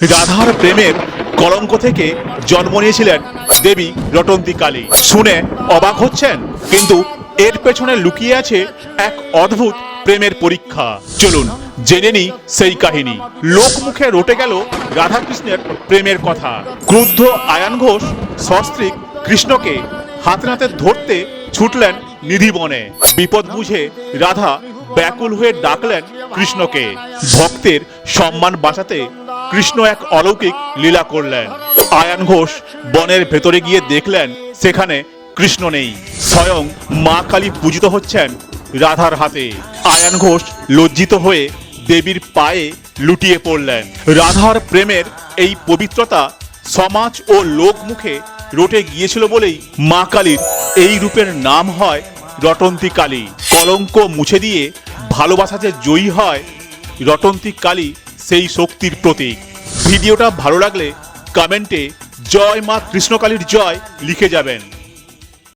রাধার প্রেমের কলঙ্ক থেকে জন্ম নিয়েছিলেন দেবী রটন্তী কালী। শুনে অবাক হচ্ছেন, কিন্তু এর পেছনে লুকিয়ে আছে এক অদ্ভুত প্রেমের পরীক্ষা। চলুন জেনে নিই সেই কাহিনী। লোকমুখে রটে গেল রাধাকৃষ্ণের প্রেমের কথা। ক্রুদ্ধ আয়ান ঘোষ সস্ত্রীক কৃষ্ণকে হাতে নাতে ধরতে ছুটলেন নিধিবনে। বিপদ বুঝে রাধা ব্যাকুল হয়ে ডাকলেন কৃষ্ণকে। ভক্তের সম্মান বাঁচাতে কৃষ্ণ এক অলৌকিক লীলা করলেন। আয়ান ঘোষ বনের ভেতরে গিয়ে দেখলেন সেখানে কৃষ্ণ নেই, স্বয়ং মা কালী পূজিত হচ্ছেন রাধার হাতে। আয়ান ঘোষ লজ্জিত হয়ে দেবীর পায়ে লুটিয়ে পড়লেন। রাধার প্রেমের এই পবিত্রতা সমাজ ও লোক মুখে রটে গিয়েছিল বলেই মা কালীর এই রূপের নাম হয় রটন্তী কালী। কলঙ্ক মুছে দিয়ে ভালোবাসা যে জয়ী হয়, রটন্তী কালী সেই শক্তির প্রতীক। ভিডিওটা ভালো লাগলে কমেন্টে জয় মা কৃষ্ণকালীর জয় লিখে যাবেন।